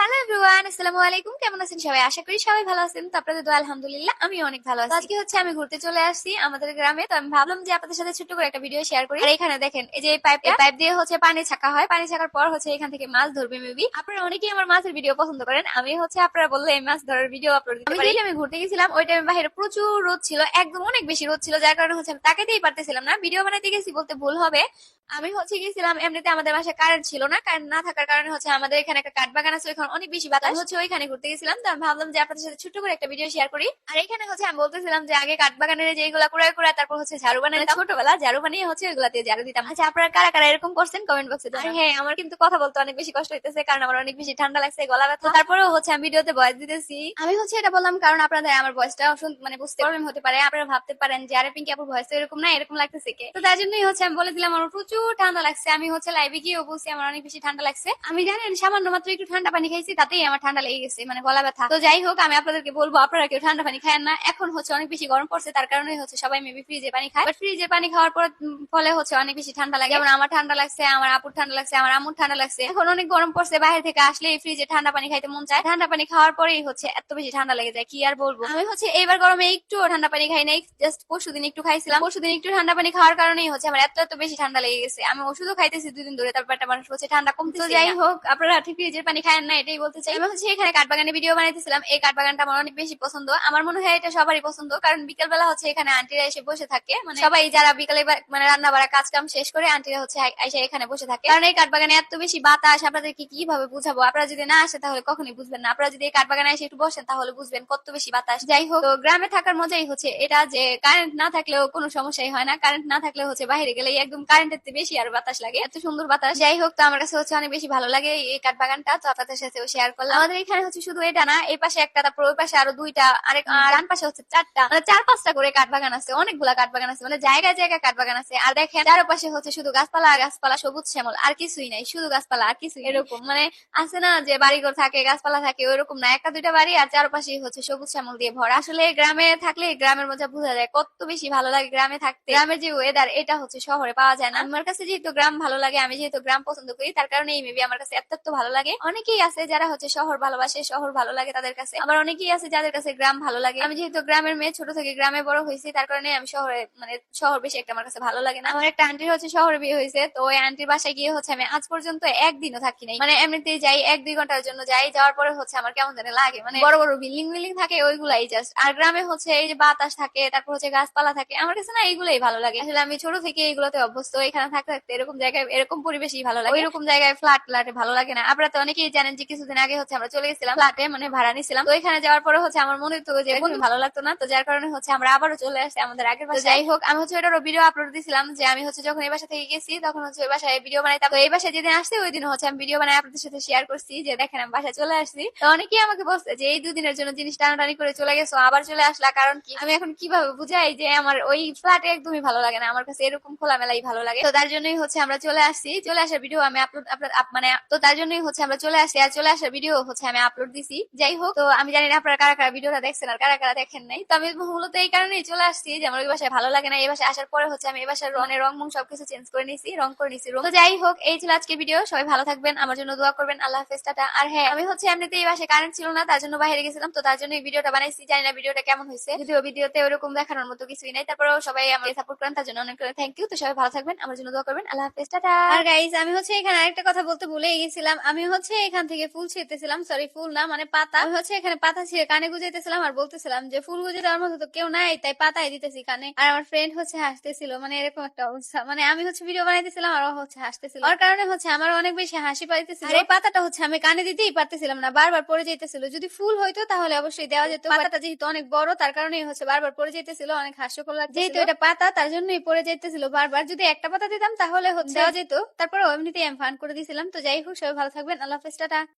Hello everyone, আসসালামু আলাইকুম। কেমন আছেন সবাই? আশা করি সবাই ভালো আছেন। তো আপনাদের দোয়া আলহামদুলিল্লাহ আমি অনেক ভালো আছি। তো আজকে হচ্ছে আমি ঘুরতে চলে আসছি আমাদের গ্রামে। তো আমি ভাবলাম যে আপনাদের সাথে ছোট্ট করে একটা ভিডিও শেয়ার করি। আর এখানে দেখেন এই যে এই পাইপ দিয়ে হচ্ছে পানি ছাকা হয়। পানি ছাকার পর হচ্ছে এখান থেকে মাছ ধরবে মেবি। আপনারা অনেকেই আমার মাছের ভিডিও পছন্দ করেন। আমি হচ্ছে আপনারা বললে এই মাছ ধরার ভিডিও আপলোড দিতে পারি। আমি ঘুরতে গেছিলাম, ওই টাইমে বাইরে প্রচুর রোদ ছিল, একদম অনেক বেশি রোদ ছিল, যার কারণে হচ্ছে আমি তাকাতেই পারতেছিলাম না। ভিডিও বানাইতে গেছি বলতে ভুল হবে। আমি হচ্ছে গেছিলাম, এমনিতে আমাদের বাসায় কারেন্ট ছিল না, কারেন্ট না থাকার কারণে হচ্ছে আমাদের এখানে একটা কাঠ বাগান আছে, ওইখানে অনেক বেশি বাতাস হচ্ছে, ওইখানে ঘুরতে গেছিলাম। তো আমি ভাবলাম যে আপনাদের সাথে ছোট্ট করে একটা ভিডিও শেয়ার করি। আর এখানে হচ্ছে আমি বলতেছিলাম যে আগে কাঠ বাগানের যেগুলা কুড়ায় কুড়ায় তারপর হচ্ছে ঝাড়ু বানাই, ছোটবেলা ঝাড়ু বানিয়ে হচ্ছে ওইগুলাতে ঝাড়ু দিতাম। আচ্ছা, আপনারা কারা কারা এরকম করছেন কমেন্ট বক্সে। আর হ্যাঁ, আমার কিন্তু কথা বলতে অনেক বেশি কষ্ট হইতেছে, কারণ আমার অনেক বেশি ঠান্ডা লাগছে, গলা ব্যথা। তারপরেও হচ্ছে আমি ভিডিওতে ভয়েস দিতেছি। আমি হচ্ছে এটা বললাম কারণ আপনাদের আমার ভয়েসটা মানে বুঝতে প্রবলেম হতে পারে। আপনারা ভাবতে পারেন যে আরে পিঙ্কি আপুর ভয়েস এরকম না, এরকম লাগতেছে কে। তো তার জন্যই হচ্ছে আমি বলে দিলাম আমার প্রচুর ঠান্ডা লাগছে। আমি হচ্ছে লাইভে গিয়েও বলছি আমার অনেক বেশি ঠান্ডা লাগছে। আমি জানেন সামান্য মাত্র একটু ঠান্ডা পানি খাইছি, তাতেই আমার ঠান্ডা লেগে গেছে, মানে গলা ব্যথা। তো যাই হোক, আমি আপনাদেরকে বলবো আপনারা কেউ ঠান্ডা পানি খায়েন না। এখন হচ্ছে অনেক বেশি গরম পড়ছে, তার কারণে হচ্ছে সবাই মেবি ফ্রিজে পানি খায়। বাট ফ্রিজের পানি খাওয়ার পর ফলে হচ্ছে অনেক বেশি ঠান্ডা লাগে। যেমন আমার ঠান্ডা লাগছে, আমার আপুর ঠান্ডা লাগছে, আমার আম্মুর ঠান্ডা লাগছে। এখন অনেক গরম পড়ছে, বাইরে থেকে আসলে ফ্রিজে ঠান্ডা পানি খাইতে মন চায়। ঠান্ডা পানি খাওয়ার পরেই হচ্ছে এত বেশি ঠান্ডা লেগে যায়, কি আর বলবো। আমি হচ্ছে এইবার গরমে একটু ঠান্ডা পানি খাই নাই, জাস্ট পরশুদিন একটু খাইছিলাম। পরশুদিন একটু ঠান্ডা পানি খাওয়ার কারণেই হচ্ছে আমার এত এত বেশি ঠান্ডা লেগে গেছে। আমি ওষুধও খাইতেছি 2 দিন ধরে, তারপর একটা মানুষ হচ্ছে ঠান্ডা কমতেছে। তো যাই হোক, আপনারা ঠিক ফ্রিজের পানি খায়েন না, এটাই বলতে চাই। আমি হচ্ছে এখানে কাঠবাগানে ভিডিও বানাইতেছিলাম। এই কাঠবাগানটা আমার অনেক বেশি পছন্দ, আমার মনে হয় এটা সবারই পছন্দ, কারণ বিকেল বেলা হচ্ছে এখানে আন্টিরা এসে বসে থাকে, মানে সবাই যারা বিকালে মানে রান্না বাড়া কাজ কাম শেষ করে আন্টিরা হচ্ছে এসে এখানে বসে থাকে। কারণ এই কাঠবাগানে এত বেশি বাতাস, আপনাদেরকে কিভাবে বুঝাবো। আপনারা যদি না আসে তাহলে কখনই বুঝবেন না। আপনারা যদি এই কাঠবাগানে এসে একটু বসেন তাহলে বুঝবেন কত বেশি বাতাস। যাই হোক, তো গ্রামে থাকার মজাই হচ্ছে এটা যে কারেন্ট না থাকলেও কোনো সমস্যাই হয় না। কারেন্ট না থাকলে হচ্ছে বাইরে গেলেই একদম কারেন্টের চেয়ে বেশি আর বাতাস লাগে, এত সুন্দর বাতাস। যাই হোক, তো আমার কাছে হচ্ছে অনেক বেশি ভালো লাগে এই কাঠবাগানটা, তো আপনাদের সাথেও শেয়ার করলাম। আমাদের এখানে হচ্ছে শুধু এটা না, এই পাশে একটা, তারপর ওই পাশে আরো 2টা, আরেক ডান পাশে হচ্ছে 4টা, মানে 4-5টা করে কাঠবাগান আছে, অনেকগুলা কাঠবাগান আছে, মানে জায়গায় জায়গায় কাঠবাগান আছে। আর দেখেন চারপাশে হচ্ছে শুধু গাছপালা আর গাছপালা, সবুজ শ্যামল, আর কিছুই নাই, শুধু গাছপালা আর কিছুই এরকম। মানে আছে না যে বাড়িঘর থাকে গাছপালা থাকে, ওইরকম না, 1-2টা বাড়ি আর চারপাশেই হচ্ছে সবুজ শ্যামল দিয়ে ভরা। আসলে গ্রামে থাকলে গ্রামের মজা বোঝা যায়, কত বেশি ভালো লাগে গ্রামে থাকতে। গ্রামের যে ওয়েদার, এটা হচ্ছে শহরে পাওয়া যায় না। আমার কাছে যেহেতু গ্রাম ভালো লাগে, আমি যেহেতু গ্রাম পছন্দ করি, তার কারণে এই মেবি আমার কাছে এত এত ভালো লাগে। অনেকেই আছে যারা হচ্ছে শহর ভালোবাসে, শহর ভালো লাগে তাদের কাছে, আবার অনেকেই আছে যাদের কাছে গ্রাম ভালো লাগে। আমি যেহেতু গ্রামের মেয়ে, ছোট থেকে গ্রামে বড় হয়েছি, তার কারণে আমি শহরে, মানে শহর বেশি একটা আমার কাছে ভালো লাগে না। আমার একটা আন্টির হচ্ছে শহরে বিয়ে হয়েছে, তো ওই আন্টির বাসায় গিয়ে হচ্ছে আমি আজ পর্যন্ত একদিনও থাকি নাই। মানে এমনিতেই যাই 1-2 ঘন্টার জন্য যাই, যাওয়ার পরে হচ্ছে আমার কেমন জানি লাগে, মানে বড় বড় বিল্ডিং বিল্ডিং থাকে ওইগুলাই জাস্ট। আর গ্রামে হচ্ছে এই যে বাতাস থাকে, তারপর হচ্ছে গাছপালা থাকে, আমার কাছে না এইগুলাই ভালো লাগে। আসলে আমি ছোট থেকে এইগুলোতে অভ্যস্ত, এখানে থাকতে থাকতে এরকম জায়গায় এরকম পরিবেশই ভালো লাগে, ওইরকম জায়গায় ফ্ল্যাটে ভালো লাগে না। আপনারা তো অনেকেই জানেন যে কিছুদিন আগে হচ্ছে আমরা চলে গেছিলাম ফ্ল্যাটে, মানে ভাড়া নিছিলাম। তো এখানে যাওয়ার পরে হচ্ছে আমার মনে হতো যে একদমই ভালো লাগতো না, তো যার কারণে হচ্ছে আমরা আবারও চলে আসছি আমাদের আগের বাসায়। যাই হোক, আমি হচ্ছে ওটারও ভিডিও আপলোড দিছিলাম যে আমি হচ্ছে যখন এই বাসা থেকে গেছি তখন হচ্ছে ওই বাসায় ভিডিও বানাইতাম। তো এই বাসায় যেদিন আসছি ওই দিন হচ্ছে আমি ভিডিও বানাই আপনাদের সাথে শেয়ার করছি যে দেখেন আমি বাসায় চলে আসছি। তো অনেকেই আমাকে বলছে যে এই 2 দিনের জন্য জিনিস টানাটানি করে চলে গেছো, আবার চলে আসলা, কারণ কি? আমি এখন কিভাবে বুঝাই যে আমার ওই ফ্ল্যাটে একদমই ভালো লাগে না, আমার কাছে এরকম খোলামেলাই ভালো লাগে। তো তার জন্যই হচ্ছে আমরা চলে আসছি, চলে আসার ভিডিও আমি আপলোড মানে, তো তার জন্যই হচ্ছে আমরা চলে আসছি, আর চলে আসার ভিডিও হচ্ছে আমি আপলোড দিছি। যাই হোক, তো আমি জানি না আপনারা কারা কারা ভিডিওটা দেখছেন আর কারা কারা দেখেন নাই। তো আমি মূলত এই কারণেই চলে আসছি যে আমার ওই বাসায় ভালো লাগে না। এই বাসায় আসার পরে হচ্ছে আমি এই বাসার রং সবকিছু চেঞ্জ করে নিছি, রং করে নিছি রুম। তো যাই হোক, এই ছিল আজকে ভিডিও। সবাই ভালো থাকবেন, আমার জন্য দোয়া করবেন। আল্লাহ হাফেজ, টাটা। আর হ্যাঁ, আমি হচ্ছে এমনিতে এই বাসায় কারেন্ট ছিল না, তার জন্য বাইরে গেছিলাম, তো তার জন্য এই ভিডিওটা বানাইছি। জানি না ভিডিওটা কেমন হয়েছে, যদিও ভিডিওতে ওরকম দেখানোর মতো কিছুই নাই, তারপরেও সবাই আমাকে সাপোর্ট করেন, তার জন্য অনেক থ্যাংক ইউ। তো সবাই ভালো থাকবেন, আমার জন্য দোয়া করবেন। আল্লাহ হাফেজ, টাটা। আর গাইস, আমি হচ্ছে এখানে আরেকটা কথা বলতে ভুলেই গেছিলাম। আমি হচ্ছে এখান থেকে ফুল ছিঁড়তেছিলাম, সরি ফুল না, মানে পাতা। আমি হচ্ছে এখানে পাতা ছিঁড়ে কানে গুজাইতেছিলাম আর বলতেছিলাম যে ফুল গুজে দেওয়ার মতো তো কেউ নাই, তাই পাতায় দিতেছি কানে। আর আমার ফ্রেন্ড হচ্ছে হাসতেছিল, মানে এরকম একটা অবস্থা। মানে আমি হচ্ছে ভিডিও বানাইতেছিলাম আর ও হচ্ছে হাসতেছিল, ওর কারণে হচ্ছে আমার অনেক বেশি হাসি পাইতেছিল। আর এই পাতাটা হচ্ছে আমি কানে দিতেই পারতেছিলাম না, বারবার পড়ে যাইতেছিল। যদি ফুল হইতো তাহলে অবশ্যই দেওয়া যেত, পাতাটা যেহেতু অনেক বড় তার কারণেই হচ্ছে বারবার পড়ে যাইতেছিল, অনেক হাস্যকর লাগছে। যেহেতু এটা পাতা তার জন্যই পড়ে যাইতেছিল বারবার। যদি একটা পাতা দিতাম তাহলে হচ্ছে দেওয়া যেত, তারপরে এমনিতেই আমি ফান করে দিয়েছিলাম। তো যাই হোক, সবাই ভালো থাকবেন, আল্লাহ হাফেজ, টাটা।